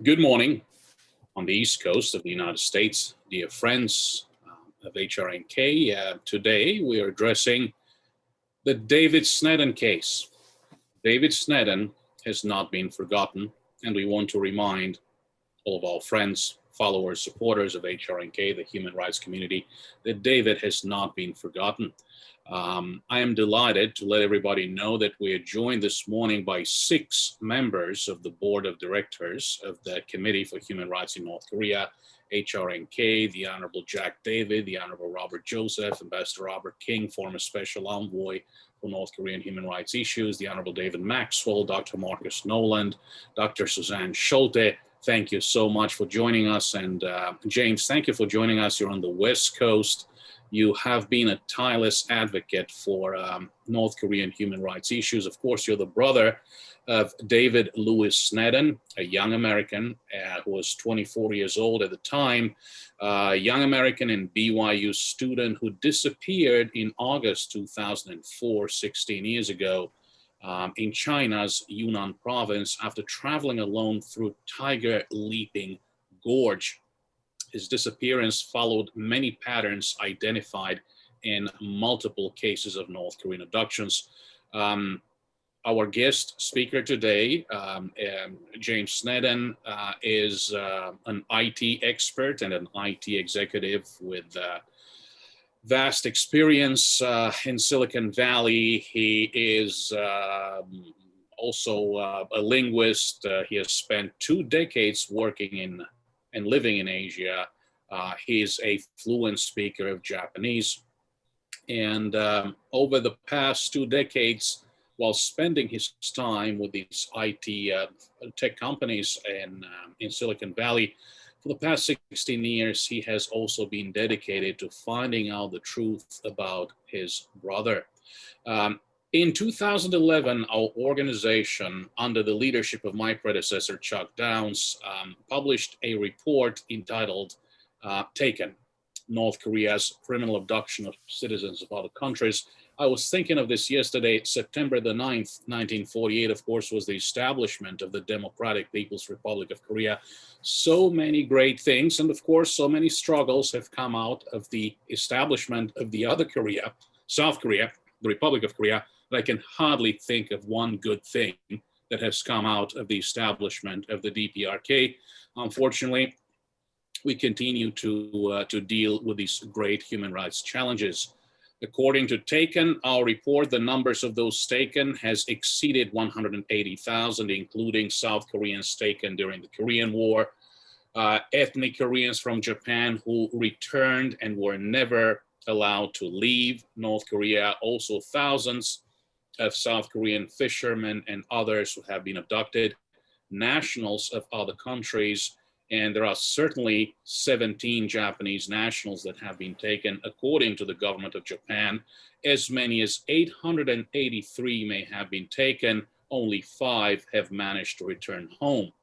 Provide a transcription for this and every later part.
Good morning on the East Coast of the United States, dear friends of HRNK. Today we are addressing the David Sneddon case. David Snedden has not been forgotten, and we want to remind all of our friends, followers, supporters of HRNK, the human rights community, that David has not been forgotten. I am delighted to let everybody know that we are joined this morning by 6 members of the board of directors of the Committee for Human Rights in North Korea, HRNK, the Honorable Jack David, the Honorable Robert Joseph, Ambassador Robert King, former Special Envoy for North Korean human rights issues, the Honorable David Maxwell, Dr. Marcus Noland, Dr. Suzanne Schulte. Thank you so much for joining us. And James, thank you for joining us. You're on the West Coast. You have been a tireless advocate for North Korean human rights issues. Of course, you're the brother of David Louis Sneddon, a young American who was 24 years old at the time, a young American and BYU student who disappeared in August 2004, 16 years ago, in China's Yunnan province after traveling alone through Tiger Leaping Gorge. His disappearance followed many patterns identified in multiple cases of North Korean abductions. Our guest speaker today, James Sneddon, is an IT expert and an IT executive with vast experience in Silicon Valley. He is also a linguist. He has spent 2 decades working in and living in Asia. He's a fluent speaker of Japanese. And over the past 2 decades, while spending his time with these IT tech companies in Silicon Valley, for the past 16 years, he has also been dedicated to finding out the truth about his brother. In 2011, our organization, under the leadership of my predecessor, Chuck Downs, published a report entitled Taken, North Korea's Criminal Abduction of Citizens of Other Countries. I was thinking of this yesterday. September the 9th, 1948, of course, was the establishment of the Democratic People's Republic of Korea. So many great things, and of course, so many struggles have come out of the establishment of the other Korea, South Korea, the Republic of Korea. I can hardly think of one good thing that has come out of the establishment of the DPRK. Unfortunately, we continue to deal with these great human rights challenges. According to Taken, our report, the numbers of those taken has exceeded 180,000, including South Koreans taken during the Korean War, ethnic Koreans from Japan who returned and were never allowed to leave North Korea, also thousands of South Korean fishermen and others who have been abducted, nationals of other countries, and there are certainly 17 Japanese nationals that have been taken, according to the government of Japan. As many as 883 may have been taken, only 5 have managed to return home.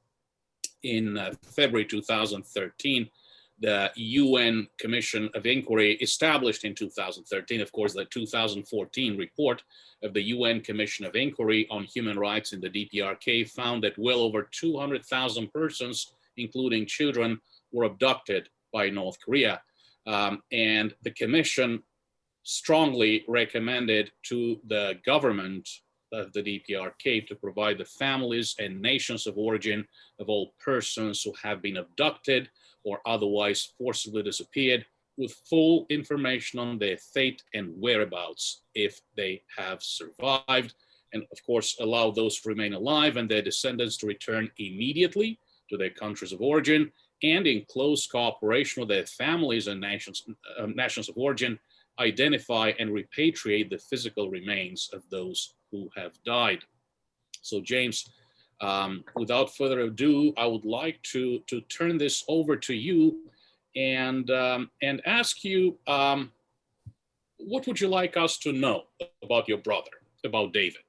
In February 2013, the UN Commission of Inquiry, established in 2013, of course, the 2014 report of the UN Commission of Inquiry on Human Rights in the DPRK found that well over 200,000 persons, including children, were abducted by North Korea. And the commission strongly recommended to the government of the DPRK to provide the families and nations of origin of all persons who have been abducted or otherwise forcibly disappeared with full information on their fate and whereabouts if they have survived, and of course allow those who remain alive and their descendants to return immediately to their countries of origin, and in close cooperation with their families and nations of origin, identify and repatriate the physical remains of those who have died. So James, without further ado, I would like to turn this over to you and ask you, what would you like us to know about your brother, about David?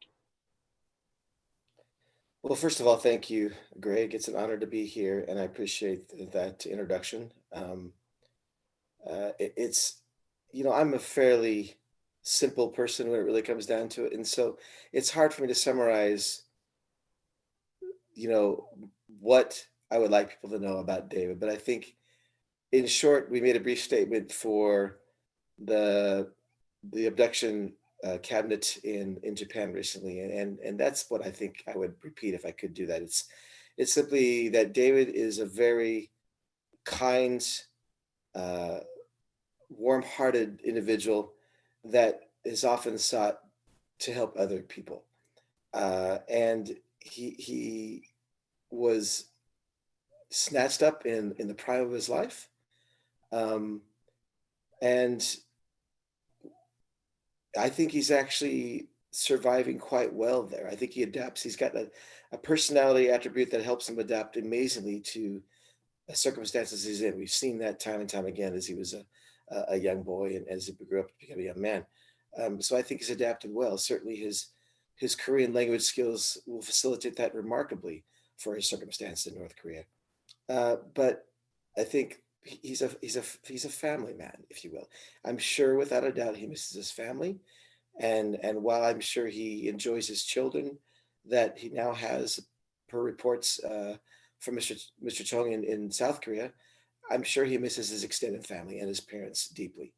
Well, first of all, thank you, Greg. It's an honor to be here, and I appreciate that introduction. It's, I'm a fairly simple person when it really comes down to it, and so it's hard for me to summarize, what I would like people to know about David. But I think, in short, we made a brief statement for the abduction cabinet in Japan recently, and that's what I think I would repeat if I could do that. It's simply that David is a very kind, uh, warm-hearted individual that is often sought to help other people, and he was snatched up in the prime of his life, um, and I think he's actually surviving quite well there. I think he adapts. He's got a personality attribute that helps him adapt amazingly to the circumstances he's in. We've seen that time and time again as he was a young boy and as he grew up to become a young man. So I think he's adapted well. Certainly his Korean language skills will facilitate that remarkably for his circumstance in North Korea. But I think he's a family man, if you will. I'm sure without a doubt he misses his family, and while I'm sure he enjoys his children that he now has, per reports from Mr. Chong in South Korea, I'm sure he misses his extended family and his parents deeply.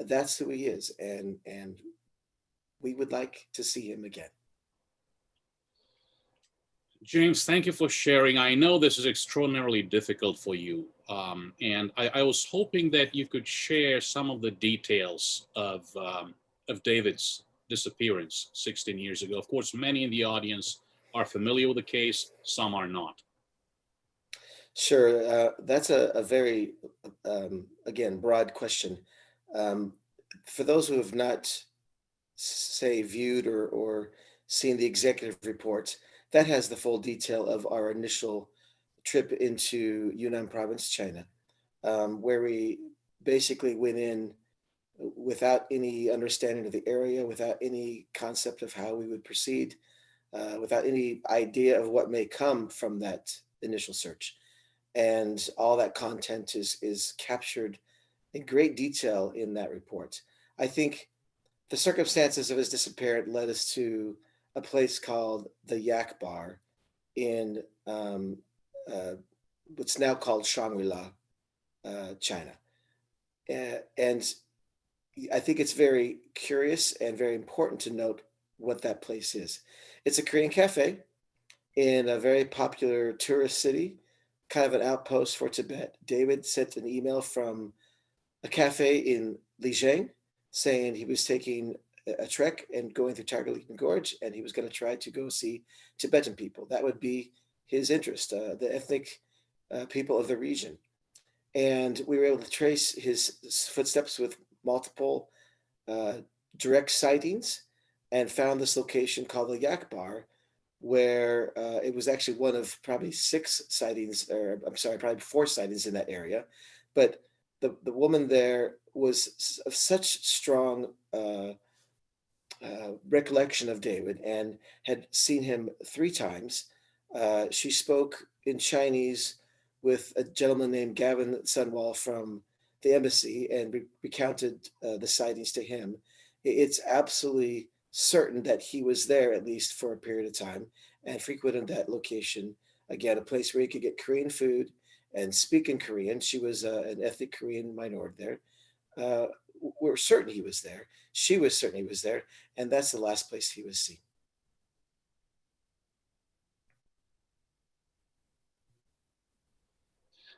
That's who he is, and we would like to see him again. James, thank you for sharing. I know this is extraordinarily difficult for you. And I was hoping that you could share some of the details of David's disappearance 16 years ago. Of course, many in the audience are familiar with the case, some are not. Sure, that's a very, again, broad question. Um, for those who have not, say, viewed or seen the executive report, that has the full detail of our initial trip into Yunnan province, China, where we basically went in without any understanding of the area, without any concept of how we would proceed, without any idea of what may come from that initial search. And all that content is captured in great detail in that report. I think the circumstances of his disappearance led us to a place called the Yak Bar in uh, what's now called Shangri-La, China. And I think it's very curious and very important to note what that place is. It's a Korean cafe in a very popular tourist city, kind of an outpost for Tibet. David sent an email from a cafe in Lijiang saying he was taking a trek and going through Tiger Lake Gorge, and he was going to try to go see Tibetan people. That would be his interest, the ethnic people of the region. And we were able to trace his footsteps with multiple uh, direct sightings and found this location called the Yak Bar, where it was actually one of probably six sightings, or I'm sorry, probably four sightings in that area. But the woman there was of such strong recollection of David and had seen him three times. She spoke in Chinese with a gentleman named Gavin Sunwall from the embassy and recounted the sightings to him. It's absolutely certain that he was there at least for a period of time and frequented that location. Again, a place where he could get Korean food and speak in Korean. She was an ethnic Korean minority there. Uh, we're certain he was there. She was certain he was there. And that's the last place he was seen.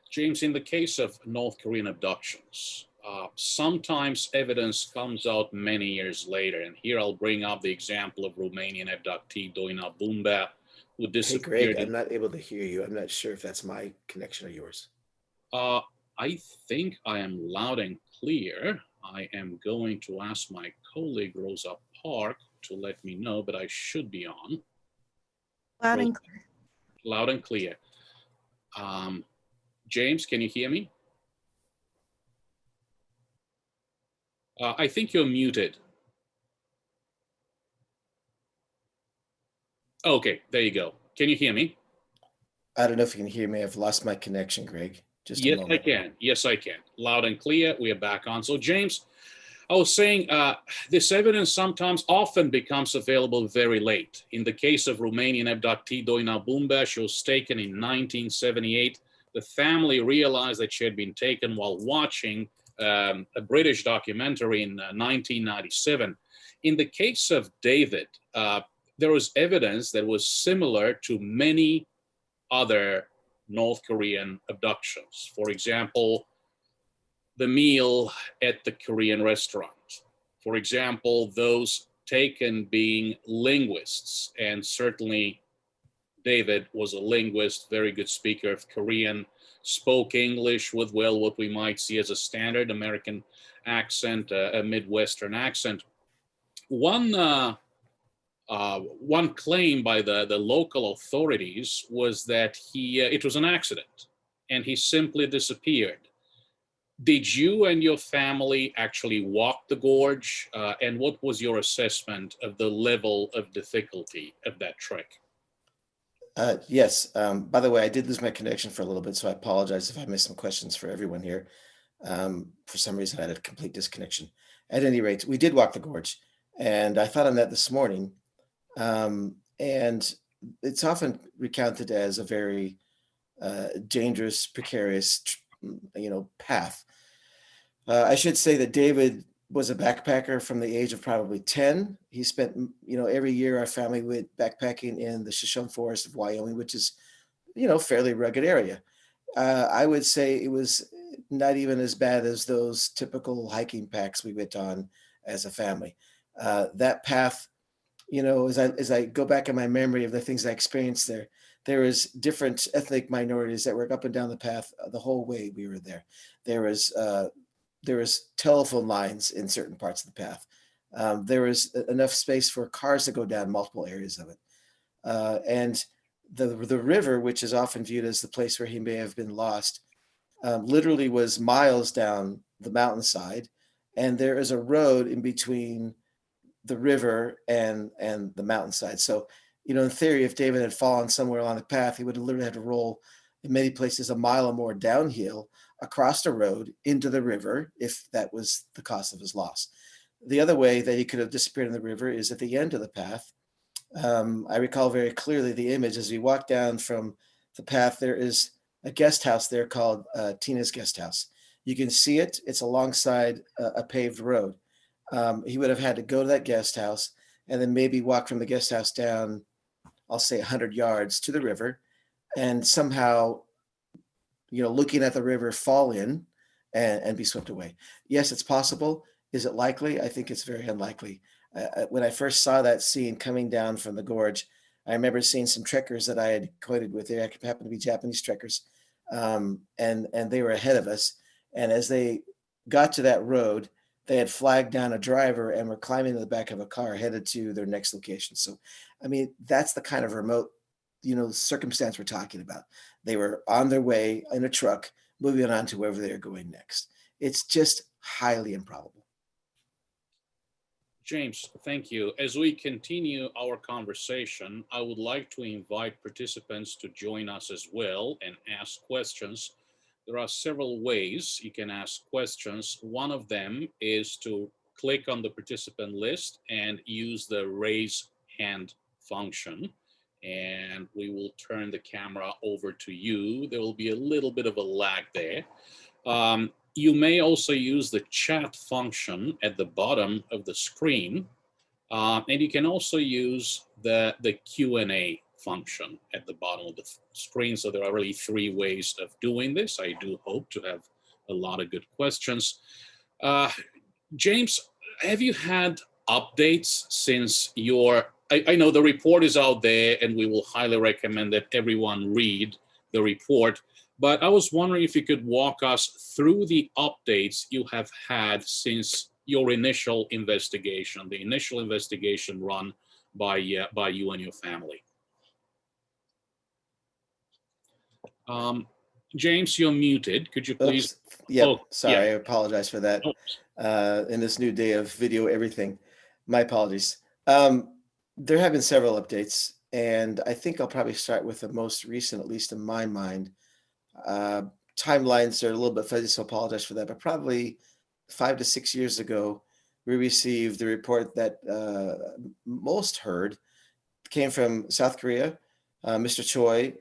James, in the case of North Korean abductions, sometimes evidence comes out many years later. And here I'll bring up the example of Romanian abductee Doina Bumba, who Hey, Greg, disappeared. I'm not able to hear you. I'm not sure if that's my connection or yours. Uh, I think I am loud and clear. I am going to ask my colleague Rosa Park to let me know, but I should be on. Loud and clear. Loud and clear. James, can you hear me? I think you're muted. Okay, there you go. Can you hear me? I don't know if you can hear me. I've lost my connection, Greg. Just a Yes, I moment. can. Yes, I can. Loud and clear. We are back on. So, James, I was saying this evidence often becomes available very late. In the case of Romanian abductee Doina Bumba, she was taken in 1978. The family realized that she had been taken while watching a British documentary in 1997. In the case of David, there was evidence that was similar to many other North Korean abductions. For example, the meal at the Korean restaurant. For example, those taken being linguists, and certainly David was a linguist, very good speaker of Korean, spoke English with, well, what we might see as a standard American accent, a Midwestern accent. One claim by the local authorities was that it was an accident and he simply disappeared. Did you and your family actually walk the gorge? And what was your assessment of the level of difficulty of that trek? Yes. By the way, I did lose my connection for a little bit, so I apologize if I missed some questions for everyone here. For some reason, I had a complete disconnection. At any rate, we did walk the gorge, and I thought on that this morning. And it's often recounted as a very dangerous, precarious, path. I should say that David was a backpacker from the age of probably 10. He spent, every year our family went backpacking in the Shoshone Forest of Wyoming, which is, fairly rugged area. I would say it was not even as bad as those typical hiking packs we went on as a family. That path, as I go back in my memory of the things I experienced there was different ethnic minorities that were up and down the path the whole way we were there. There was telephone lines in certain parts of the path. There was enough space for cars to go down multiple areas of it. And the river, which is often viewed as the place where he may have been lost, literally was miles down the mountainside. And there is a road in between the river and the mountainside. So, in theory, if David had fallen somewhere along the path, he would have literally had to roll in many places a mile or more downhill across the road into the river, if that was the cause of his loss. The other way that he could have disappeared in the river is at the end of the path. I recall very clearly the image as we walk down from the path. There is a guest house there called Tina's Guest House. You can see it. It's alongside a paved road. He would have had to go to that guest house and then maybe walk from the guest house down, I'll say 100 yards to the river, and somehow, looking at the river, fall in and be swept away. Yes, it's possible. Is it likely? I think it's very unlikely. When I first saw that scene coming down from the gorge, I remember seeing some trekkers that I had acquainted with. They happened to be Japanese trekkers, and they were ahead of us. And as they got to that road, they had flagged down a driver and were climbing to the back of a car headed to their next location. So, that's the kind of remote, circumstance we're talking about. They were on their way in a truck, moving on to wherever they're going next. It's just highly improbable. James, thank you. As we continue our conversation, I would like to invite participants to join us as well and ask questions. There are several ways you can ask questions. One of them is to click on the participant list and use the raise hand function, and we will turn the camera over to you. There will be a little bit of a lag there. You may also use the chat function at the bottom of the screen, and you can also use the Q&A function at the bottom of the screen. So there are really three ways of doing this. I do hope to have a lot of good questions. James, have you had updates since I know the report is out there and we will highly recommend that everyone read the report, but I was wondering if you could walk us through the updates you have had since your initial investigation, the initial investigation run by you and your family. James, you're muted. Could you please? Oops. Yep. Oh, sorry. yeah. I apologize for that. In this new day of video everything, my apologies. There have been several updates, and I think I'll probably start with the most recent, at least in my mind. Timelines are a little bit fuzzy, so I apologize for that, but probably 5 to 6 years ago, we received the report that most heard came from South Korea. Mr. Choi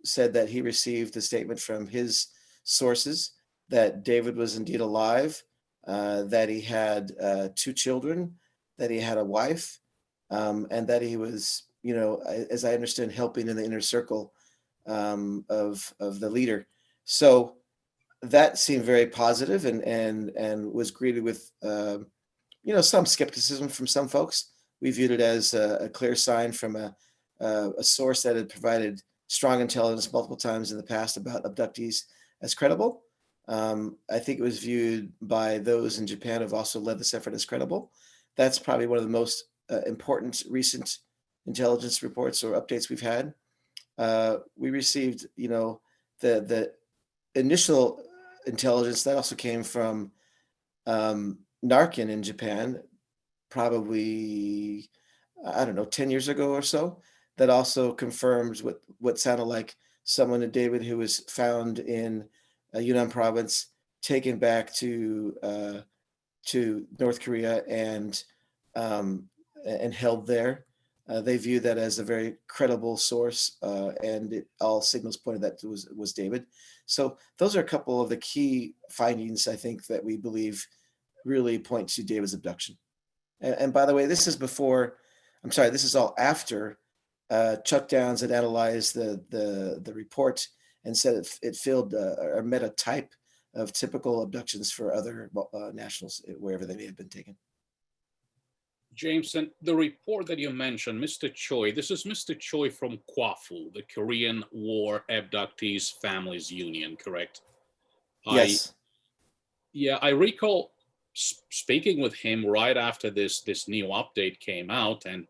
said that he received a statement from his sources that David was indeed alive, that he had 2 children, that he had a wife, and that he was, as I understand, helping in the inner circle of the leader. So that seemed very positive, and was greeted with some skepticism from some folks. We viewed it as a clear sign from a source that had provided strong intelligence multiple times in the past about abductees as credible. I think it was viewed by those in Japan who've also led this effort as credible. That's probably one of the most important recent intelligence reports or updates we've had. We received, the initial intelligence that also came from Narkin in Japan, probably, I don't know, 10 years ago or so, that also confirms what sounded like someone in David who was found in Yunnan province, taken back to North Korea and held there. They view that as a very credible source, and all signals pointed that was David. So those are a couple of the key findings, I think, that we believe really point to David's abduction. And by the way, this is all after Chuck Downs had analyzed the report and said it filled or met a type of typical abductions for other nationals, wherever they may have been taken. James, and the report that you mentioned, Mr. Choi, this is Mr. Choi from KWAFU, the Korean War Abductees Families Union, correct? Yes. I recall speaking with him right after this new update came out, and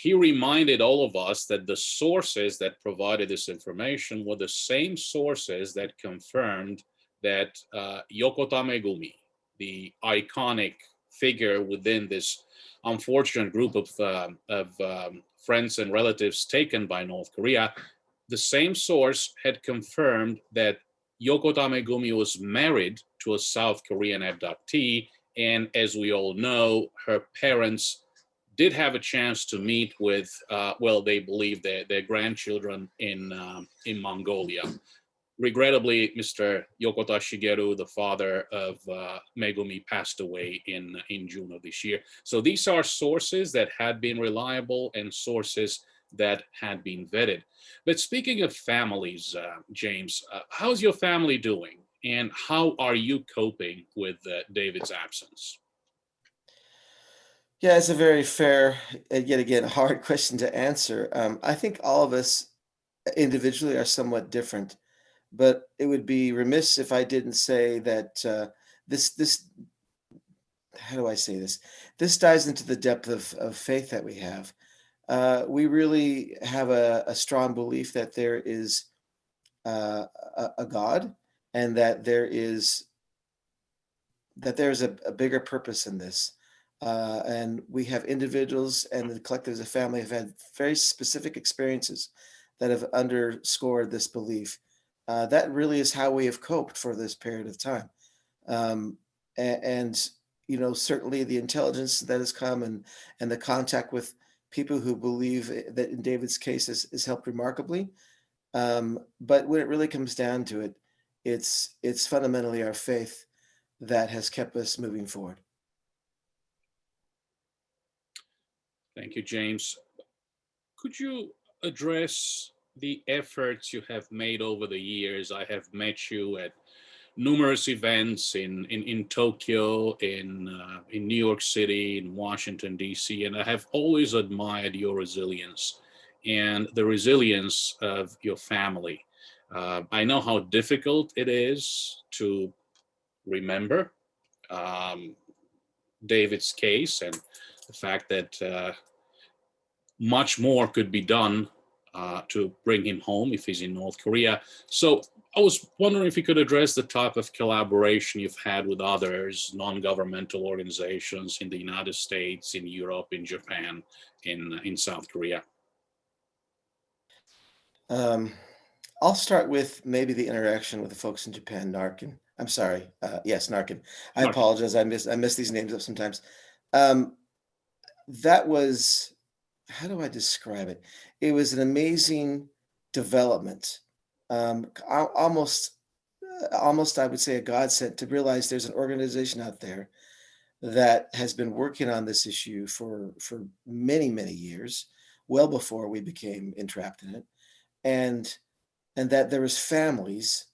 he reminded all of us that the sources that provided this information were the same sources that confirmed that Yokota Megumi, the iconic figure within this unfortunate group of friends and relatives taken by North Korea, the same source had confirmed that Yokota Megumi was married to a South Korean abductee, and as we all know, her parents did have a chance to meet with, they believe their grandchildren in Mongolia. Regrettably, Mr. Yokota Shigeru, the father of Megumi, passed away in June of this year. So these are sources that had been reliable and sources that had been vetted. But speaking of families, James, how's your family doing? And how are you coping with David's absence? Yeah, it's a very fair, yet again, hard question to answer. I think all of us individually are somewhat different, but it would be remiss if I didn't say that this, how do I say this? This dives into the depth of faith that we have. We really have a strong belief that there is a God, and that there's a bigger purpose in this. And we have individuals and the collective as a family have had very specific experiences that have underscored this belief. That really is how we have coped for this period of time. And certainly the intelligence that has come and the contact with people who believe that in David's case has helped remarkably. But when it really comes down to it, it's fundamentally our faith that has kept us moving forward. Thank you, James. Could you address the efforts you have made over the years? I have met you at numerous events in Tokyo, in New York City, in Washington, D.C., and I have always admired your resilience and the resilience of your family. I know how difficult it is to remember David's case, and the fact that much more could be done to bring him home if he's in North Korea. So I was wondering if you could address the type of collaboration you've had with others, non-governmental organizations in the United States, in Europe, in Japan, in South Korea. Um, I'll start with maybe the interaction with the folks in Japan, Narkin. I'm sorry. Yes, Narcan. I Not apologize. I miss these names up sometimes. Um, that was, how do I describe it? It was an amazing development. Almost, almost, I would say a godsend to realize there's an organization out there that has been working on this issue for many, many years, well before we became entrapped in it, and that there was families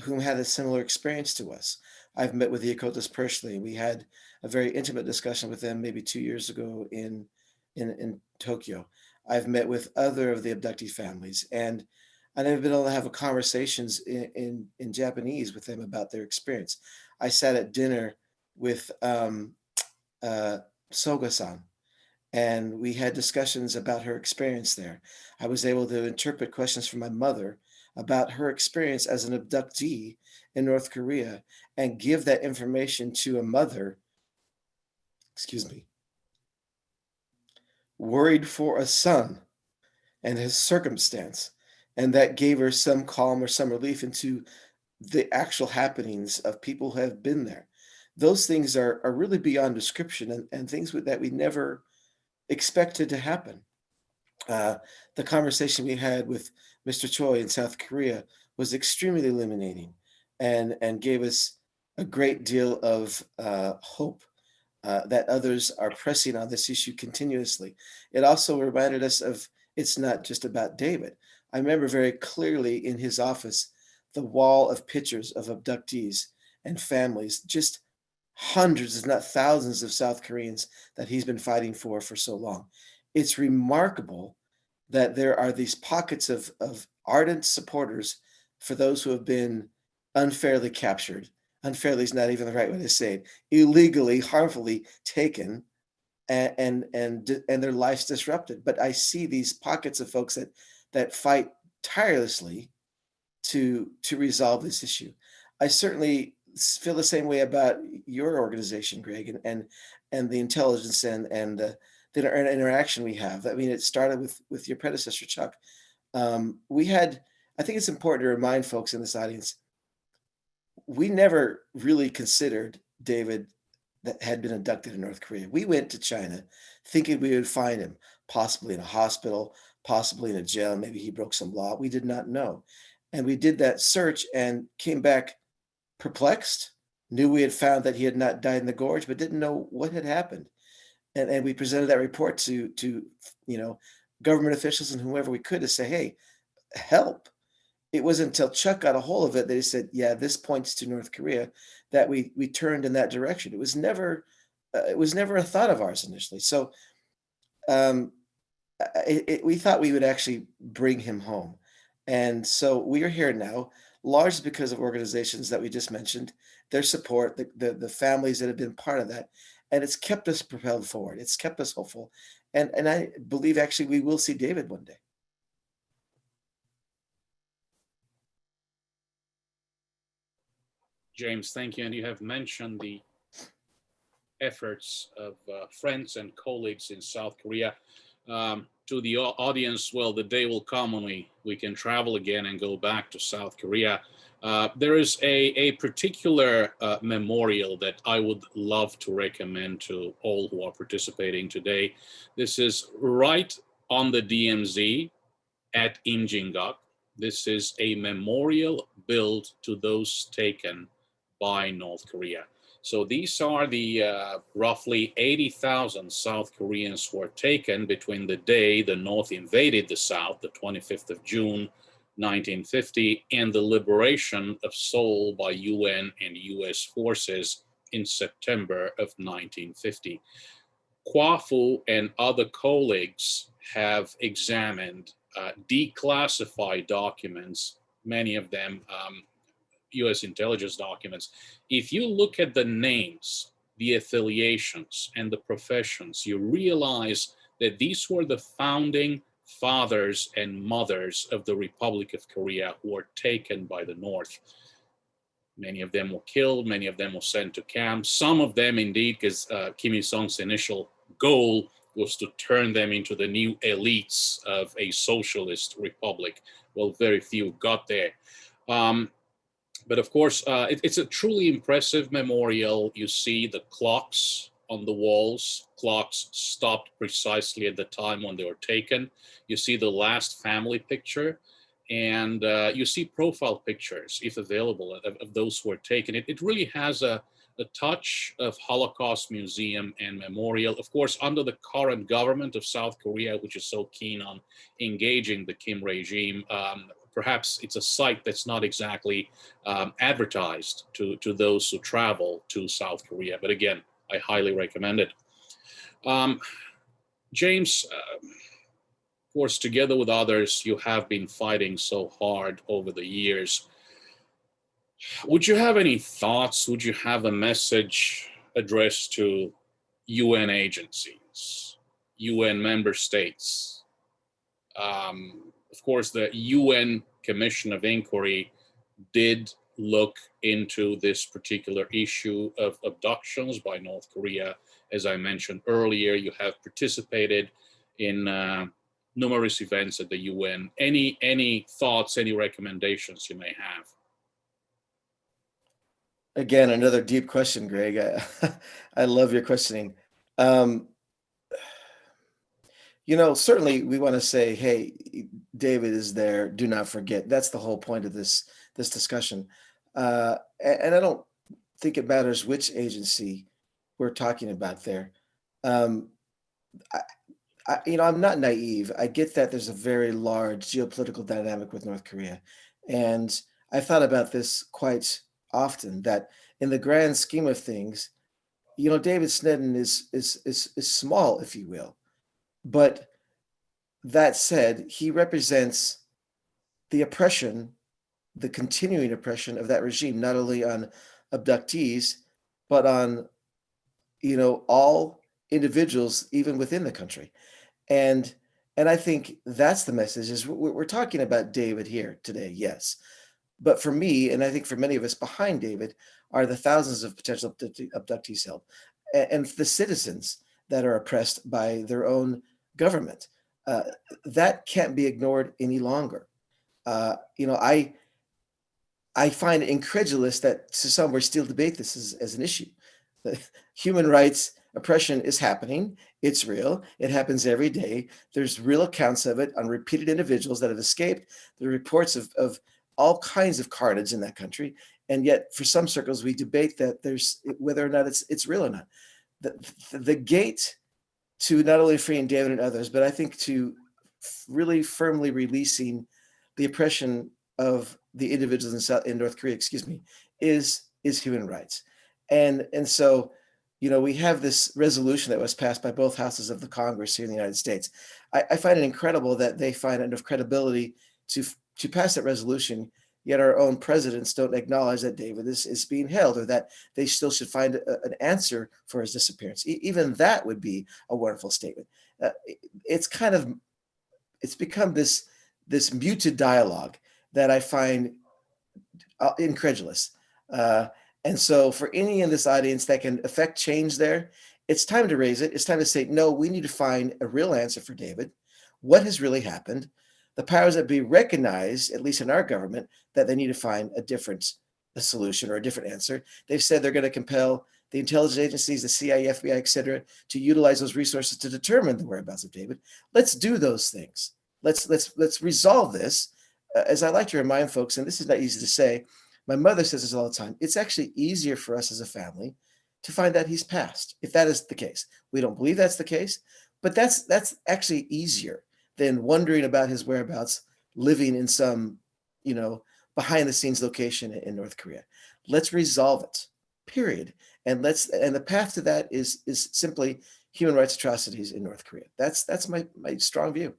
who had a similar experience to us. I've met with the Yakotas personally. We had a very intimate discussion with them maybe 2 years ago in Tokyo. I've met with other of the abductee families, and I've been able to have conversations in Japanese with them about their experience. I sat at dinner with uh, Soga-san, and we had discussions about her experience there. I was able to interpret questions from my mother about her experience as an abductee in North Korea and give that information to a mother, excuse me, worried for a son and his circumstance. And that gave her some calm or some relief into the actual happenings of people who have been there. Those things are really beyond description, and things that we never expected to happen. Uh, the conversation we had with Mr. Choi in South Korea was extremely illuminating, and gave us a great deal of hope that others are pressing on this issue continuously. It also reminded us of it's not just about David. I remember very clearly in his office the wall of pictures of abductees and families, just hundreds, if not thousands, of South Koreans that he's been fighting for so long. It's remarkable that there are these pockets of ardent supporters for those who have been unfairly captured. Unfairly is not even the right way to say it. Illegally, harmfully taken, and their lives disrupted. But I see these pockets of folks that fight tirelessly to resolve this issue. I certainly feel the same way about your organization, Greg, and the intelligence and the interaction we have. I mean, it started with your predecessor, Chuck. We had. I think it's important to remind folks in this audience we never really considered David that had been abducted in North Korea. We went to China thinking we would find him, possibly in a hospital, possibly in a jail. Maybe he broke some law. We did not know. And we did that search and came back perplexed, knew we had found that he had not died in the gorge, but didn't know what had happened. And we presented that report to you know government officials and whoever we could to say, hey, help. It wasn't until Chuck got a hold of it that he said, "Yeah, this points to North Korea," that we turned in that direction. It was never a thought of ours initially. So um, we thought we would actually bring him home, and so we are here now, largely because of organizations that we just mentioned, their support, the families that have been part of that, and it's kept us propelled forward. It's kept us hopeful, and I believe actually we will see David one day. James, thank you. And you have mentioned the efforts of friends and colleagues in South Korea. To the audience, well, the day will come when we can travel again and go back to South Korea. There is a particular memorial that I would love to recommend to all who are participating today. This is right on the DMZ at Imjingak. This is a memorial built to those taken by North Korea. So these are the roughly 80,000 South Koreans who were taken between the day the North invaded the South, the 25th of June, 1950, and the liberation of Seoul by UN and US forces in September of 1950. Kwafu and other colleagues have examined declassified documents, many of them US intelligence documents. If you look at the names, the affiliations, and the professions, you realize that these were the founding fathers and mothers of the Republic of Korea who were taken by the North. Many of them were killed, many of them were sent to camps, some of them indeed, because Kim Il-sung's initial goal was to turn them into the new elites of a socialist republic. Well, very few got there. But of course, it's a truly impressive memorial. You see the clocks on the walls, clocks stopped precisely at the time when they were taken. You see the last family picture, and you see profile pictures, if available, of those who were taken. It really has a touch of Holocaust Museum and Memorial. Of course, under the current government of South Korea, which is so keen on engaging the Kim regime, perhaps it's a site that's not exactly advertised to those who travel to South Korea. But again, I highly recommend it. James, of course, together with others, you have been fighting so hard over the years. Would you have any thoughts? Would you have a message addressed to UN agencies, UN member states? Of course, the UN Commission of Inquiry did look into this particular issue of abductions by North Korea. As I mentioned earlier, you have participated in numerous events at the UN. Any thoughts, any recommendations you may have? Again, another deep question, Greg. I love your questioning. Um, certainly we want to say, hey, David is there. Do not forget. That's the whole point of this discussion. And I don't think it matters which agency we're talking about there. Um, I'm not naive. I get that there's a very large geopolitical dynamic with North Korea, and I've thought about this quite often. That in the grand scheme of things, David Snedden is small, if you will. But that said, he represents the oppression, the continuing oppression of that regime, not only on abductees, but on all individuals, even within the country. And I think that's the message. Is we're talking about David here today, yes, but for me, and I think for many of us, behind David are the thousands of potential abductees held, and the citizens that are oppressed by their own government. Uh, that can't be ignored any longer. I find it incredulous that to some we still debate this as an issue. Human rights oppression is happening. It's real. It happens every day. There's real accounts of it on repeated individuals that have escaped. There are reports of all kinds of carnage in that country. And yet, for some circles, we debate that there's whether or not it's real or not. The gate to not only freeing David and others, but I think to really firmly releasing the oppression of the individuals in North Korea, is human rights. And so, we have this resolution that was passed by both houses of the Congress here in the United States. I find it incredible that they find enough credibility to pass that resolution, yet our own presidents don't acknowledge that David is being held, or that they still should find an answer for his disappearance. Even that would be a wonderful statement. It's become this muted dialogue that I find incredulous. And so for any in this audience that can affect change there, it's time to raise it. It's time to say, no, we need to find a real answer for David. What has really happened? The powers that be recognize, at least in our government, that they need to find a solution or a different answer. They've said they're going to compel the intelligence agencies, the CIA, FBI, et cetera, to utilize those resources to determine the whereabouts of David. Let's do those things. Let's resolve this. As I like to remind folks, and this is not easy to say, my mother says this all the time, it's actually easier for us as a family to find out he's passed, if that is the case. We don't believe that's the case, but that's actually easier than wondering about his whereabouts, living in some, behind the scenes location in North Korea. Let's resolve it, period. And the path to that is simply human rights atrocities in North Korea. That's my strong view.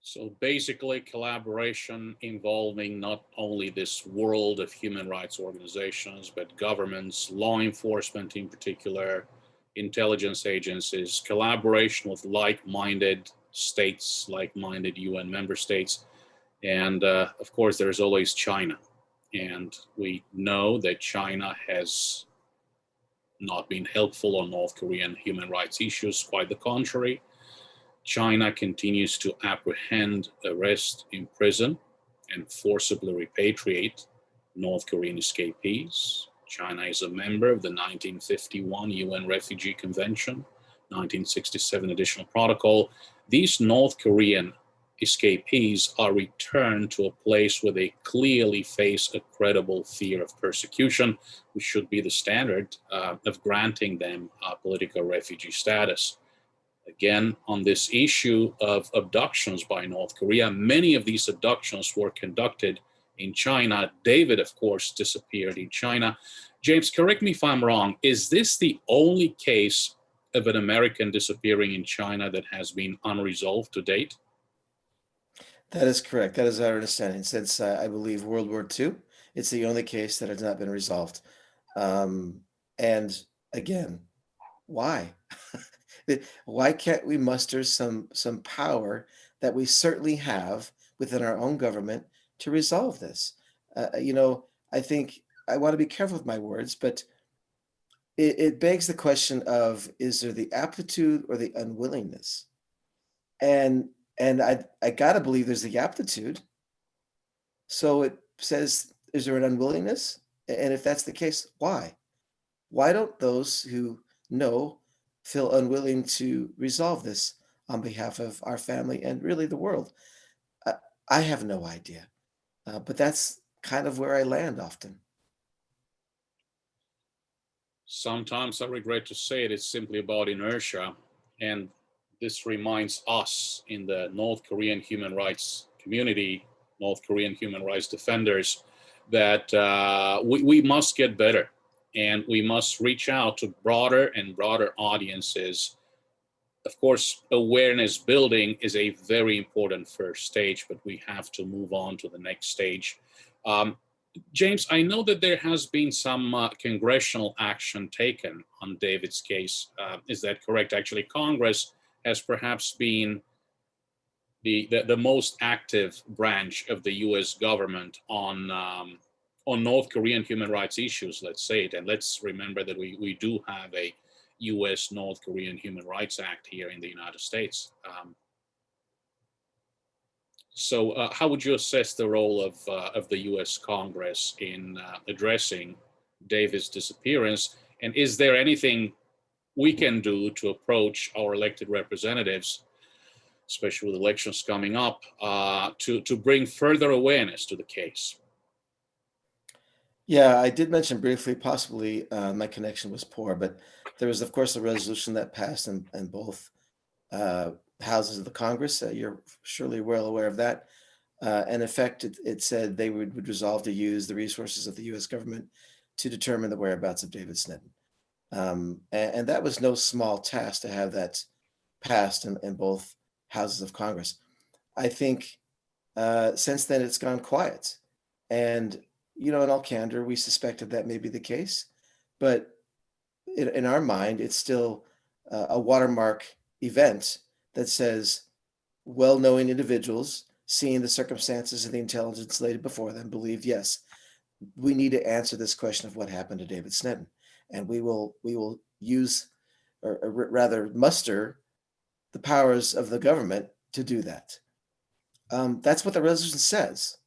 So basically, collaboration involving not only this world of human rights organizations, but governments, law enforcement in particular, intelligence agencies, collaboration with like-minded states, like-minded UN member states. And of course, there's always China. And we know that China has not been helpful on North Korean human rights issues, quite the contrary. China continues to apprehend, arrest, imprison and forcibly repatriate North Korean escapees. China is a member of the 1951 UN Refugee Convention, 1967 Additional Protocol. These North Korean escapees are returned to a place where they clearly face a credible fear of persecution, which should be the standard of granting them political refugee status. Again, on this issue of abductions by North Korea, many of these abductions were conducted in China. David, of course, disappeared in China. James, correct me if I'm wrong. Is this the only case of an American disappearing in China that has been unresolved to date? That is correct. That is our understanding. Since I believe World War II, it's the only case that has not been resolved. And again, why? Why can't we muster some power that we certainly have within our own government to resolve this? I think I want to be careful with my words, but it begs the question of, is there the aptitude or the unwillingness? And I gotta believe there's the aptitude. So it says, is there an unwillingness? And if that's the case, why? Why don't those who know feel unwilling to resolve this on behalf of our family and really the world? I, I have no idea, but that's kind of where I land often. Sometimes I regret to say it, it's simply about inertia. And this reminds us in the North Korean human rights community, North Korean human rights defenders, that we must get better and we must reach out to broader and broader audiences. Of course, awareness building is a very important first stage, but we have to move on to the next stage. Um, James, I know that there has been some congressional action taken on David's case. Is that correct? Actually, Congress has perhaps been the most active branch of the U.S. government on North Korean human rights issues, let's say it. And let's remember that we do have a U.S. North Korean Human Rights Act here in the United States. So how would you assess the role of the U.S. Congress in addressing David's disappearance? And is there anything we can do to approach our elected representatives, especially with elections coming up, to bring further awareness to the case? Yeah, I did mention briefly, possibly my connection was poor, but there was, of course, a resolution that passed in both uh, houses of the Congress. You're surely well aware of that. In effect, it said they would resolve to use the resources of the U.S. government to determine the whereabouts of David Sneddon. And that was no small task to have that passed in both houses of Congress. I think since then it's gone quiet. And, in all candor, we suspected that may be the case. But in our mind, it's still a watermark event that says well-knowing individuals, seeing the circumstances and the intelligence laid before them, believed, yes, we need to answer this question of what happened to David Snedden. And we will use, or rather muster, the powers of the government to do that. That's what the resolution says.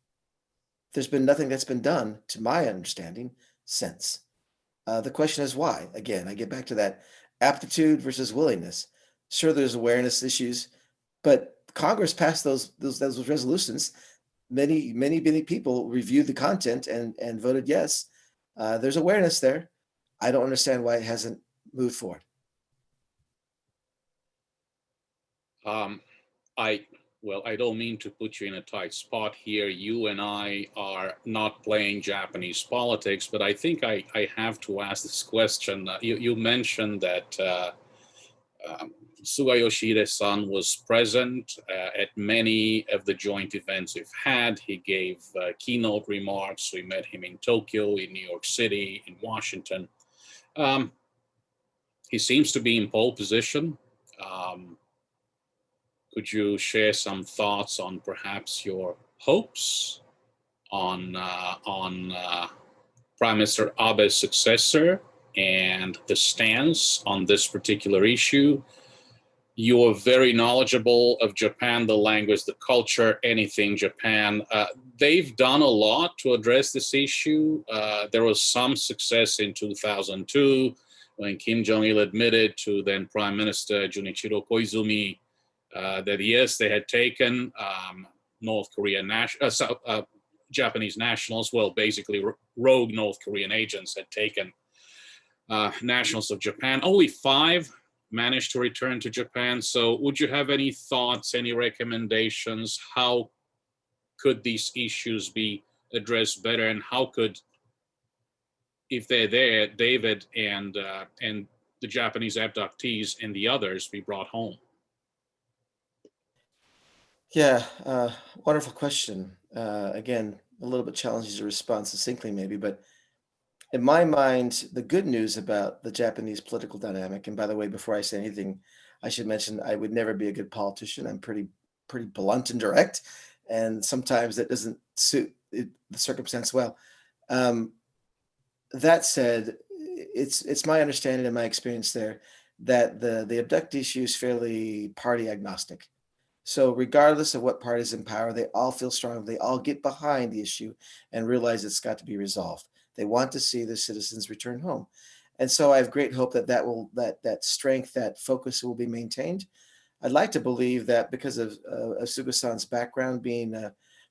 There's been nothing that's been done, to my understanding, since. The question is why. Again, I get back to that aptitude versus willingness. Sure, there's awareness issues, but Congress passed those resolutions. Many people reviewed the content and voted yes. There's awareness there. I don't understand why it hasn't moved forward. I I don't mean to put you in a tight spot here. You and I are not playing Japanese politics, but I think I have to ask this question. You mentioned that Suga Yoshihide-san was present at many of the joint events we've had. He gave keynote remarks. We met him in Tokyo, in New York City, in Washington. He seems to be in pole position. Could you share some thoughts on perhaps your hopes on Prime Minister Abe's successor and the stance on this particular issue? You're very knowledgeable of Japan, the language, the culture, anything Japan. They've done a lot to address this issue. There was some success in 2002 when Kim Jong-il admitted to then Prime Minister Junichiro Koizumi that yes, they had taken North Korean Japanese nationals. Well, basically, rogue North Korean agents had taken nationals of Japan. Only 5 managed to return to Japan. So would you have any thoughts, any recommendations? How could these issues be addressed better? And how could, if they're there, David and the Japanese abductees and the others be brought home? Yeah, wonderful question. Again, a little bit challenging to respond succinctly, maybe, but in my mind, the good news about the Japanese political dynamic, and by the way, before I say anything, I should mention I would never be a good politician. I'm pretty blunt and direct, and sometimes that doesn't suit the circumstance well. Um, that said, it's my understanding and my experience there that the abduct issue is fairly party agnostic. So regardless of what party's in power, they all feel strongly, they all get behind the issue and realize it's got to be resolved. They want to see the citizens return home. And so I have great hope that that strength, that focus will be maintained. I'd like to believe that because of Suga-san's background being,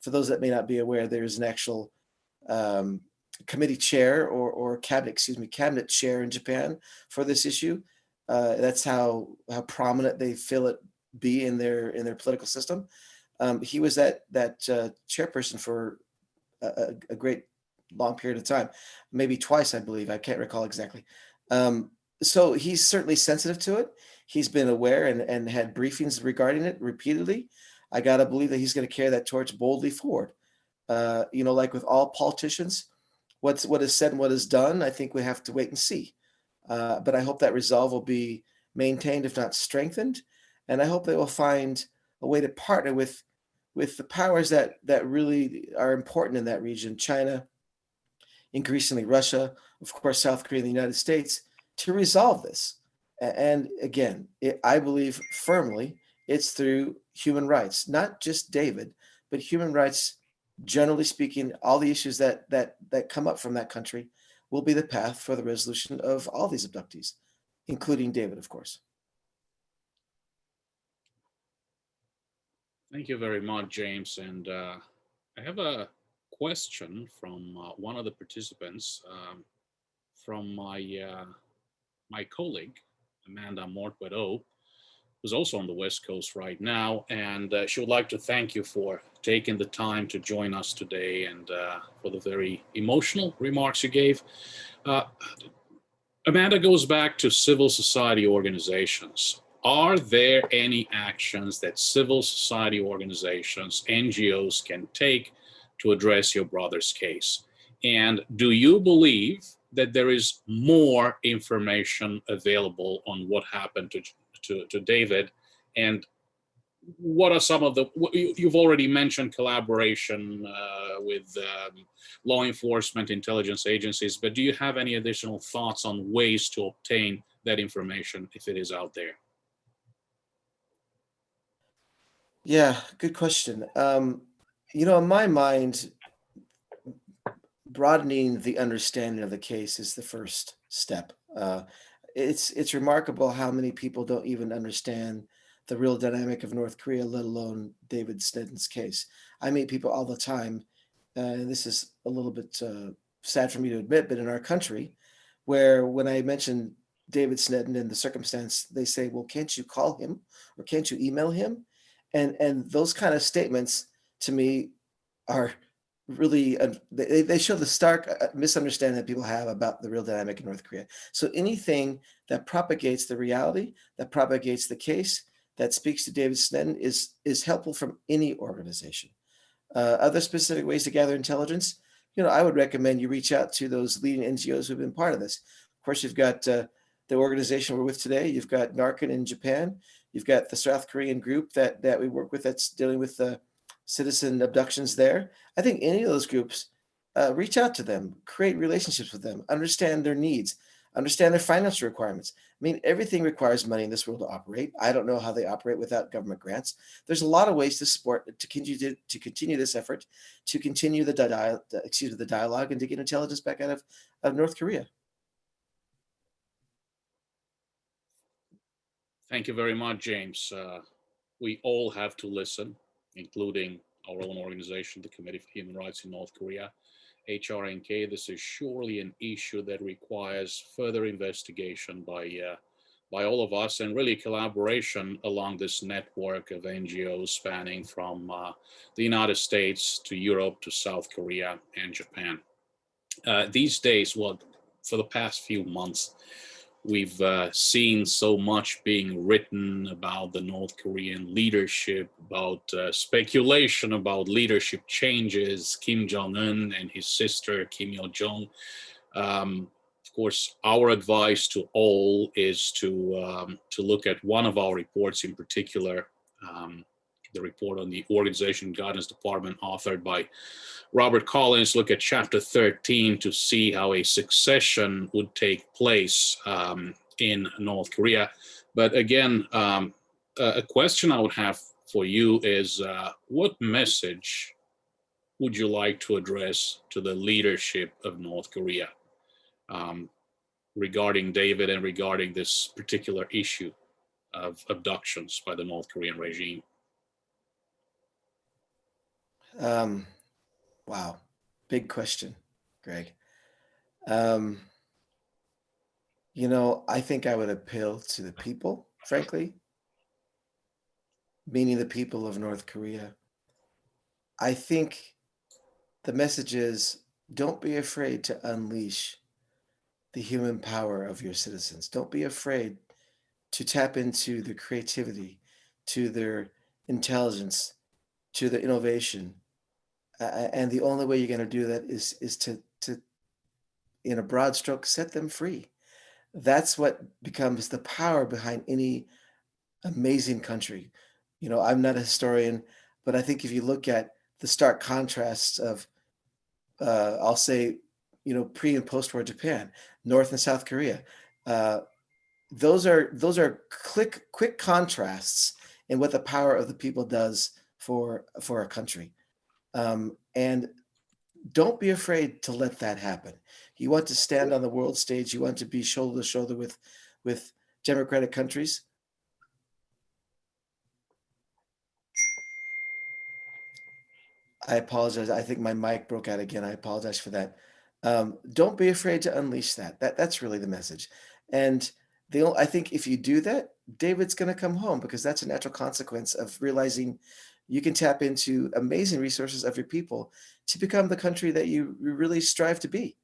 for those that may not be aware, there's an actual um, committee chair or cabinet, excuse me, cabinet chair in Japan for this issue. That's how prominent they feel it be in their political system. He was that chairperson for a great long period of time, maybe twice, I believe. I can't recall exactly. So he's certainly sensitive to it. He's been aware and had briefings regarding it repeatedly. I gotta believe that he's going to carry that torch boldly forward. Like with all politicians, what is said and what is done, I think we have to wait and see. But I hope that resolve will be maintained, if not strengthened, and I hope they will find a way to partner with the powers that really are important in that region: China, increasingly Russia, of course, South Korea, and the United States, to resolve this. And again, I believe firmly it's through human rights, not just David, but human rights, generally speaking. All the issues that come up from that country will be the path for the resolution of all these abductees, including David, of course. Thank you very much, James. And I have a question from one of the participants, from my colleague, Amanda Mortwedo, who's also on the West Coast right now. And she would like to thank you for taking the time to join us today and for the very emotional remarks you gave. Amanda goes back to civil society organizations. Are there any actions that civil society organizations, NGOs, can take to address your brother's case? And do you believe that there is more information available on what happened to David? And what are some of the, you've already mentioned collaboration with law enforcement, intelligence agencies, but do you have any additional thoughts on ways to obtain that information if it is out there? Yeah, good question. In my mind, broadening the understanding of the case is the first step. It's remarkable how many people don't even understand the real dynamic of North Korea, let alone David Snedden's case. I meet people all the time, and this is a little bit sad for me to admit, but in our country, where when I mention David Snedden and the circumstance, they say, "Well, can't you call him or can't you email him?" And those kind of statements to me are really they show the stark misunderstanding that people have about the real dynamic in North Korea. So anything that propagates the reality, that propagates the case, that speaks to David Snedden is helpful from any organization. Other specific ways to gather intelligence, I would recommend you reach out to those leading NGOs who've been part of this. Of course, you've got the organization we're with today. You've got NARCAN in Japan. You've got the South Korean group that we work with that's dealing with citizen abductions there. I think any of those groups, reach out to them, create relationships with them, understand their needs, understand their financial requirements. I mean, everything requires money in this world to operate. I don't know how they operate without government grants. There's a lot of ways to support to continue this effort, to continue the dialogue, and to get intelligence back out of North Korea. Thank you very much, James. We all have to listen, including our own organization, the Committee for Human Rights in North Korea, HRNK. This is surely an issue that requires further investigation by all of us, and really collaboration along this network of NGOs spanning from the United States to Europe to South Korea and Japan. These days, well, for the past few months, we've seen so much being written about the North Korean leadership, about speculation about leadership changes, Kim Jong-un and his sister, Kim Yo-jong. Of course, our advice to all is to look at one of our reports in particular, the report on the Organization Guidance Department authored by Robert Collins. Look at chapter 13 to see how a succession would take place in North Korea. But again, a question I would have for you is what message would you like to address to the leadership of North Korea regarding David and regarding this particular issue of abductions by the North Korean regime? Wow, big question, Greg. I think I would appeal to the people, frankly, meaning the people of North Korea. I think the message is, don't be afraid to unleash the human power of your citizens. Don't be afraid to tap into their creativity, to their intelligence, to their innovation. And the only way you're going to do that is to, in a broad stroke, set them free. That's what becomes the power behind any amazing country. I'm not a historian, but I think if you look at the stark contrasts of, I'll say, pre and post-war Japan, North and South Korea, those are quick contrasts in what the power of the people does for a country. And don't be afraid to let that happen. You want to stand on the world stage. You want to be shoulder to shoulder with democratic countries. I apologize. I think my mic broke out again. I apologize for that. Don't be afraid to unleash that. That's really the message. And I think if you do that, David's going to come home, because that's a natural consequence of realizing you can tap into amazing resources of your people to become the country that you really strive to be.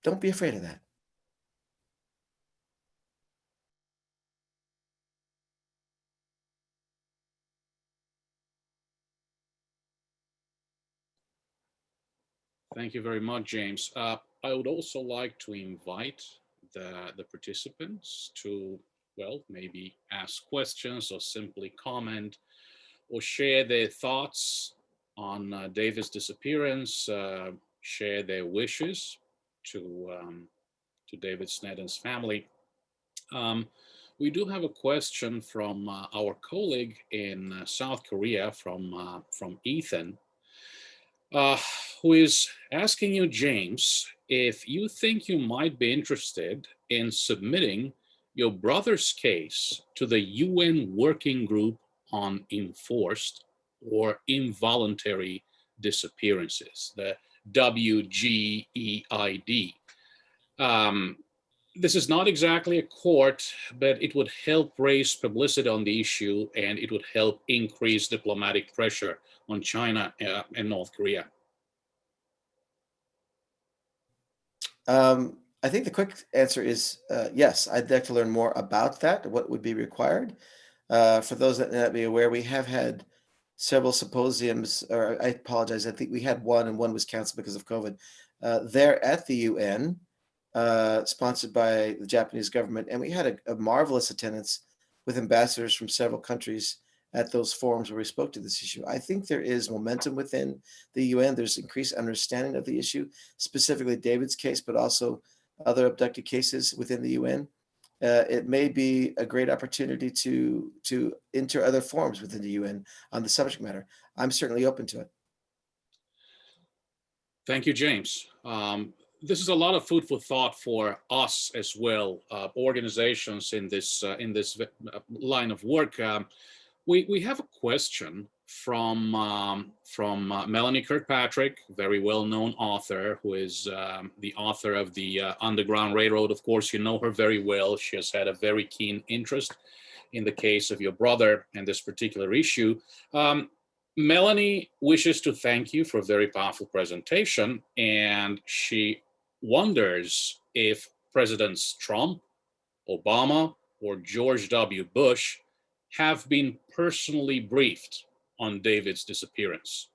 Don't be afraid of that. Thank you very much, James. I would also like to invite the participants to, well, maybe ask questions or simply comment or share their thoughts on David's disappearance, share their wishes to David Snedden's family. We do have a question from our colleague in South Korea, from Ethan, who is asking you, James, if you think you might be interested in submitting your brother's case to the UN Working Group on Enforced or Involuntary Disappearances, the WGEID. This is not exactly a court, but it would help raise publicity on the issue, and it would help increase diplomatic pressure on China and North Korea. I think the quick answer is yes. I'd like to learn more about that, what would be required. For those that may not be aware, we have had several symposiums, or I apologize, I think we had one, and one was canceled because of COVID, there at the UN, sponsored by the Japanese government. And we had a marvelous attendance with ambassadors from several countries at those forums where we spoke to this issue. I think there is momentum within the UN. There's increased understanding of the issue, specifically David's case, but also other abducted cases within the UN, it may be a great opportunity to enter other forums within the UN on the subject matter. I'm certainly open to it. Thank you, James. This is a lot of food for thought for us as well, organizations in this line of work. We have a question from Melanie Kirkpatrick, very well-known author, who is the author of the Underground Railroad. Of course, you know her very well. She has had a very keen interest in the case of your brother and this particular issue. Melanie wishes to thank you for a very powerful presentation, and she wonders if Presidents Trump, Obama, or George W. Bush have been personally briefed on David's disappearance.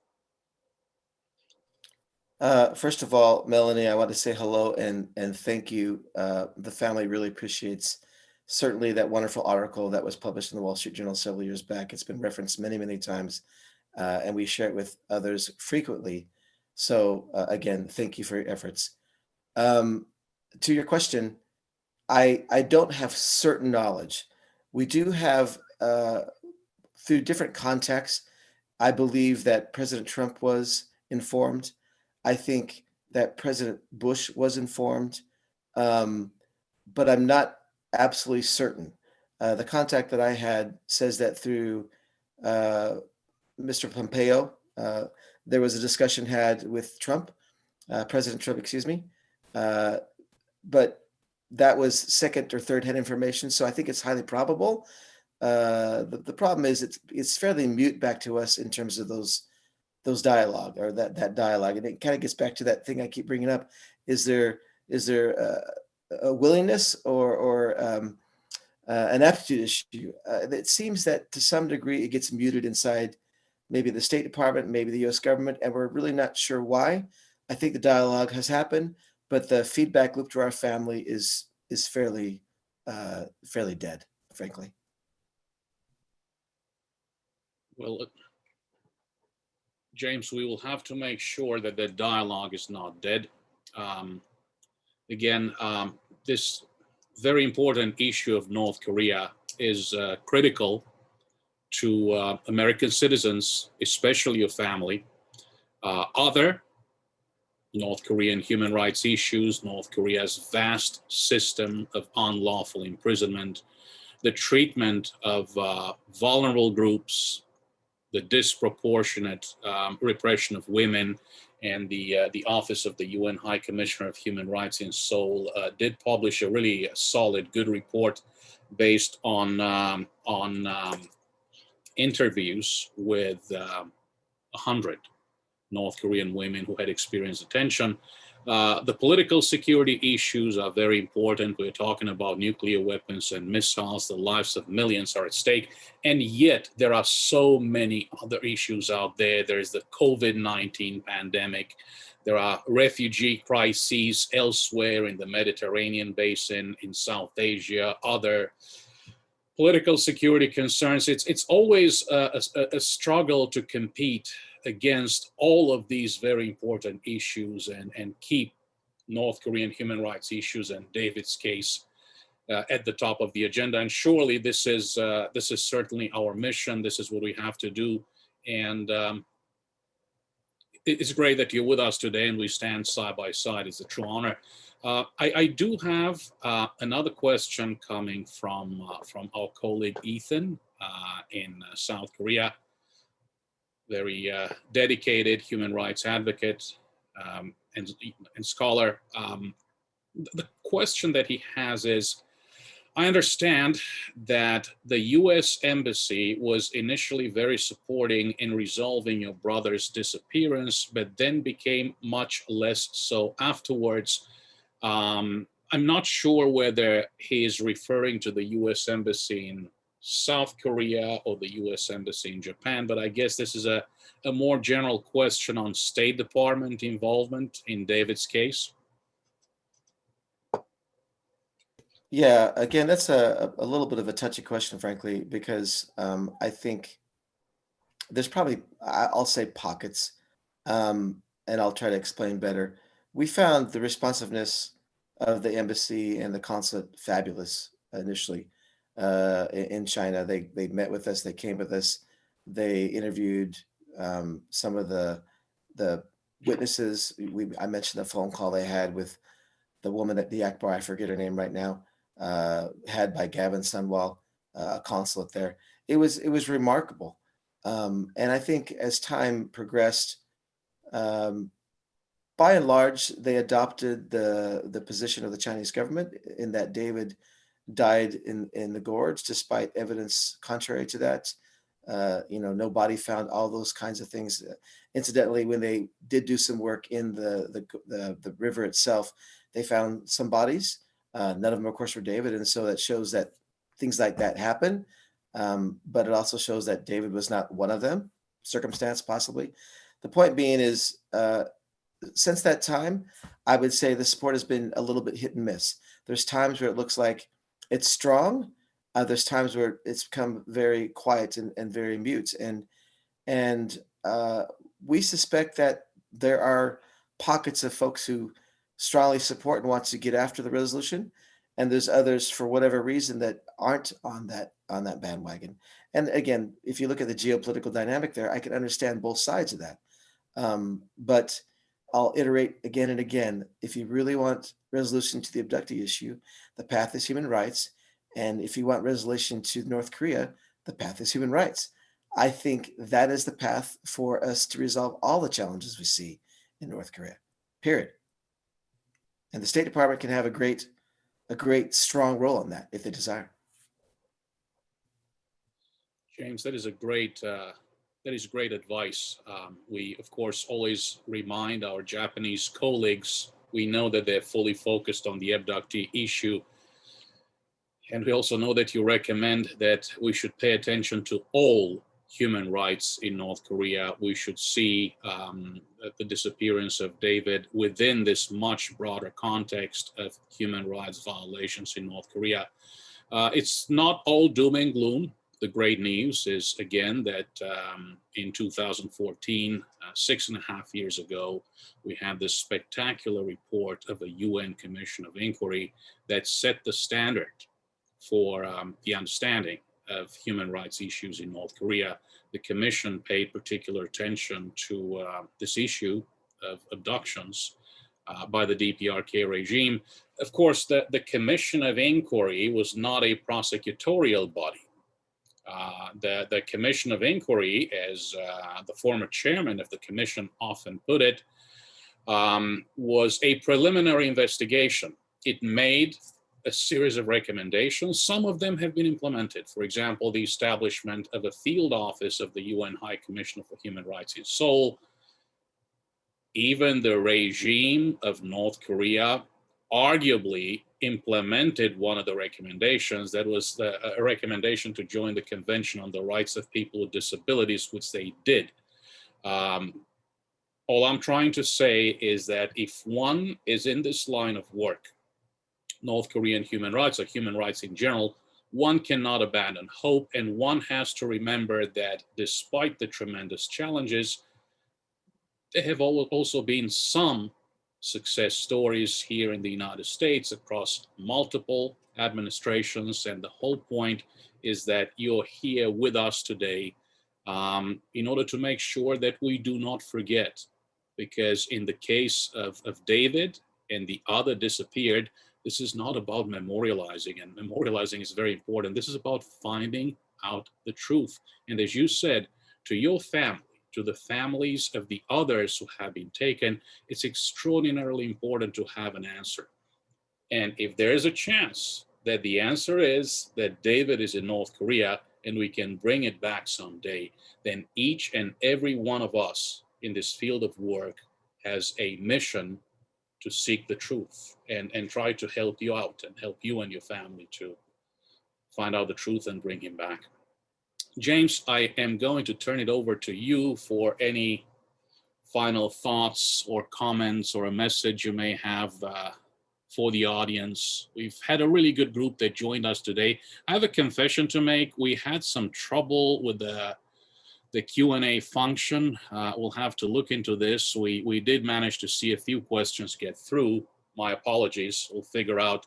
First of all, Melanie, I want to say hello and thank you. The family really appreciates certainly that wonderful article that was published in the Wall Street Journal several years back. It's been referenced many, many times, and we share it with others frequently. So again, thank you for your efforts. To your question, I don't have certain knowledge. We do have, through different contexts, I believe that President Trump was informed. I think that President Bush was informed, but I'm not absolutely certain. The contact that I had says that through Mr. Pompeo, there was a discussion had with Trump, President Trump, excuse me, but that was second or third hand information. So I think it's highly probable. The problem is it's fairly mute back to us in terms of those dialogue or that dialogue, and it kind of gets back to that thing I keep bringing up. Is there a willingness or an aptitude issue? It seems that to some degree it gets muted inside maybe the State Department, maybe the U.S. government, and we're really not sure why. I think the dialogue has happened, but the feedback loop to our family is fairly dead, frankly. Well, James, we will have to make sure that the dialogue is not dead. Again, this very important issue of North Korea is critical to American citizens, especially your family. Other North Korean human rights issues, North Korea's vast system of unlawful imprisonment, the treatment of vulnerable groups, the disproportionate repression of women, and the Office of the UN High Commissioner of Human Rights in Seoul did publish a really solid, good report based on interviews with 100 North Korean women who had experienced detention. The political security issues are very important. We're talking about nuclear weapons and missiles. The lives of millions are at stake. And yet there are so many other issues out there. There's the COVID-19 pandemic. There are refugee crises elsewhere in the Mediterranean basin, in South Asia, other political security concerns. It's always a struggle to compete against all of these very important issues and keep North Korean human rights issues and David's case at the top of the agenda. And surely this is certainly our mission. This is what we have to do. And it's great that you're with us today and we stand side by side. It's a true honor. I do have another question coming from our colleague Ethan in South Korea. Very dedicated human rights advocate and scholar. The question that he has is, I understand that the US Embassy was initially very supporting in resolving your brother's disappearance, but then became much less so afterwards. I'm not sure whether he is referring to the US Embassy in South Korea or the US Embassy in Japan, but I guess this is a more general question on State Department involvement in David's case. Yeah, again, that's a little bit of a touchy question, frankly, because I think there's probably, I'll say pockets, and I'll try to explain better. We found the responsiveness of the embassy and the consulate fabulous initially in China. They met with us. They came with us. They interviewed some of the witnesses. I mentioned the phone call they had with the woman at the Akbar. I forget her name right now. Had by Gavin Sunwall, a consulate there. It was remarkable, and I think as time progressed. Um, by and large, they adopted the position of the Chinese government in that David died in the gorge, despite evidence contrary to that. No body found, all those kinds of things. Incidentally, when they did do some work in the river itself, they found some bodies. None of them, of course, were David, and so that shows that things like that happen. But it also shows that David was not one of them, circumstance possibly. The point being is, since that time, I would say the support has been a little bit hit and miss. There's times where it looks like it's strong. There's times where it's become very quiet and very mute. And we suspect that there are pockets of folks who strongly support and want to get after the resolution, and there's others for whatever reason that aren't on that bandwagon. And again, if you look at the geopolitical dynamic there, I can understand both sides of that. But I'll iterate again and again. If you really want resolution to the abductee issue, the path is human rights. And if you want resolution to North Korea, the path is human rights. I think that is the path for us to resolve all the challenges we see in North Korea, period. And the State Department can have a great strong role in that if they desire. James, that is great advice. We, of course, always remind our Japanese colleagues. We know that they're fully focused on the abductee issue. And we also know that you recommend that we should pay attention to all human rights in North Korea. We should see the disappearance of David within this much broader context of human rights violations in North Korea. It's not all doom and gloom. The great news is, again, that in 2014, 6.5 years ago, we had this spectacular report of a UN Commission of Inquiry that set the standard for the understanding of human rights issues in North Korea. The Commission paid particular attention to this issue of abductions by the DPRK regime. Of course, the Commission of Inquiry was not a prosecutorial body. The Commission of Inquiry, as the former chairman of the commission often put it, was a preliminary investigation. It made a series of recommendations. Some of them have been implemented. For example, the establishment of a field office of the UN High Commissioner for Human Rights in Seoul. Even the regime of North Korea arguably implemented one of the recommendations. That was a recommendation to join the Convention on the Rights of People with Disabilities, which they did. All I'm trying to say is that if one is in this line of work, North Korean human rights or human rights in general, one cannot abandon hope, and one has to remember that despite the tremendous challenges, there have also been some success stories here in the United States across multiple administrations. And the whole point is that you're here with us today in order to make sure that we do not forget. Because in the case of David and the other disappeared, this is not about memorializing, and memorializing is very important. This is about finding out the truth. And as you said, to your family, to the families of the others who have been taken, it's extraordinarily important to have an answer. And if there is a chance that the answer is that David is in North Korea and we can bring it back someday, then each and every one of us in this field of work has a mission to seek the truth and try to help you out and help you and your family to find out the truth and bring him back. James, I am going to turn it over to you for any final thoughts or comments or a message you may have for the audience. We've had a really good group that joined us today. I have a confession to make. We had some trouble with the Q&A function. We'll have to look into this. We did manage to see a few questions get through, my apologies. We'll figure out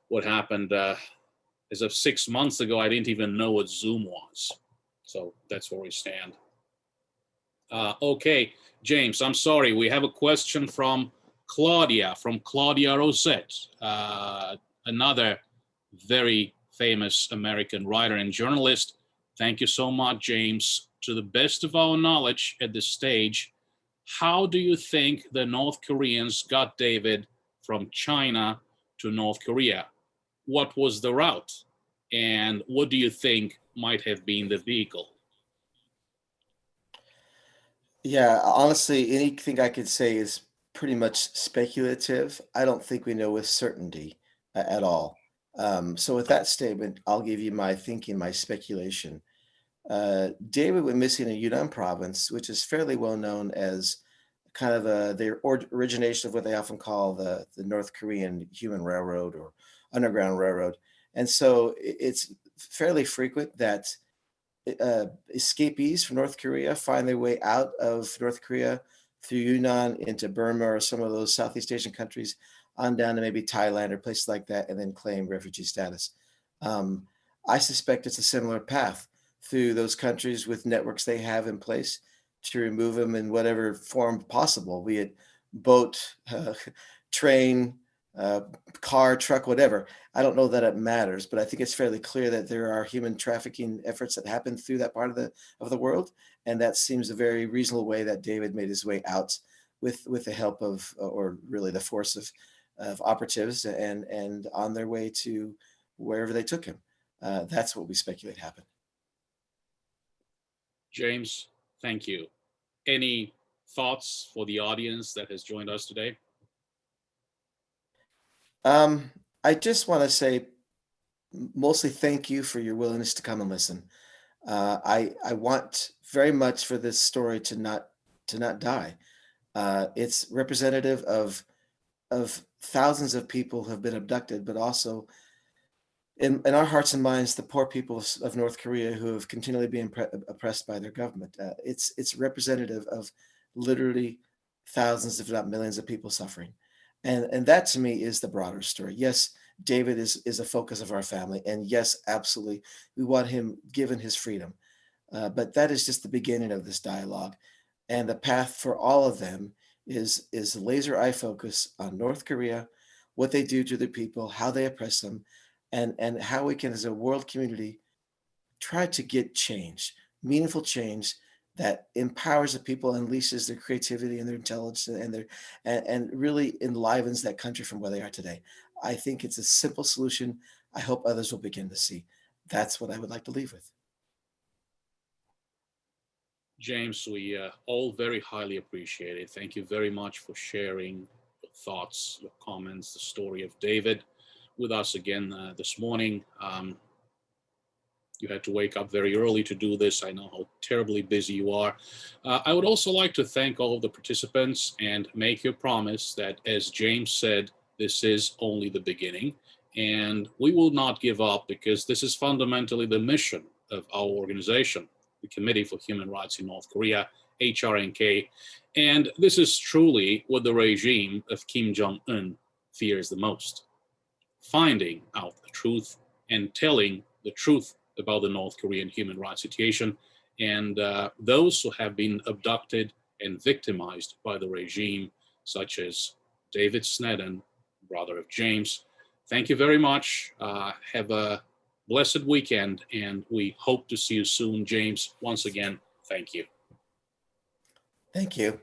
what happened. As of 6 months ago, I didn't even know what Zoom was. So that's where we stand. Okay, James, I'm sorry. We have a question from Claudia Rosette, another very famous American writer and journalist. Thank you so much, James. To the best of our knowledge at this stage, how do you think the North Koreans got David from China to North Korea? What was the route? And what do you think might have been the vehicle? Yeah, honestly, anything I could say is pretty much speculative. I don't think we know with certainty at all. So with that statement, I'll give you my thinking, my speculation. David went missing in Yunnan province, which is fairly well known as kind of origination of what they often call the North Korean human railroad or underground railroad. And so it's fairly frequent that escapees from North Korea find their way out of North Korea through Yunnan into Burma or some of those Southeast Asian countries on down to maybe Thailand or places like that and then claim refugee status. Um, I suspect it's a similar path through those countries with networks they have in place to remove them in whatever form possible, be it boat, train, uh, car, truck, whatever. I don't know that it matters, but I think it's fairly clear that there are human trafficking efforts that happen through that part of the world, and that seems a very reasonable way that David made his way out with the help of, or really the force of operatives, and on their way to wherever they took him. That's what we speculate happened. James, thank you. Any thoughts for the audience that has joined us today? I just want to say mostly thank you for your willingness to come and listen. I want very much for this story to not die. It's representative of thousands of people who have been abducted, but also in our hearts and minds, the poor people of North Korea who have continually been oppressed by their government. It's representative of literally thousands, if not millions, of people suffering, and that to me is the broader story. Yes, David is a focus of our family, and yes, absolutely, we want him given his freedom. But that is just the beginning of this dialogue, and the path for all of them is laser eye focus on North Korea, what they do to the people, how they oppress them, and how we can, as a world community, try to get change, meaningful change that empowers the people, unleashes their creativity and their intelligence and really enlivens that country from where they are today. I think it's a simple solution. I hope others will begin to see. That's what I would like to leave with. James, we all very highly appreciate it. Thank you very much for sharing your thoughts, your comments, the story of David with us again this morning. You had to wake up very early to do this. I know how terribly busy you are. I would also like to thank all of the participants and make your promise that, as James said, this is only the beginning. And we will not give up, because this is fundamentally the mission of our organization, the Committee for Human Rights in North Korea, HRNK. And this is truly what the regime of Kim Jong-un fears the most: finding out the truth and telling the truth about the North Korean human rights situation, and those who have been abducted and victimized by the regime, such as David Sneddon, brother of James. Thank you very much. Have a blessed weekend, and we hope to see you soon. James, once again, thank you. Thank you.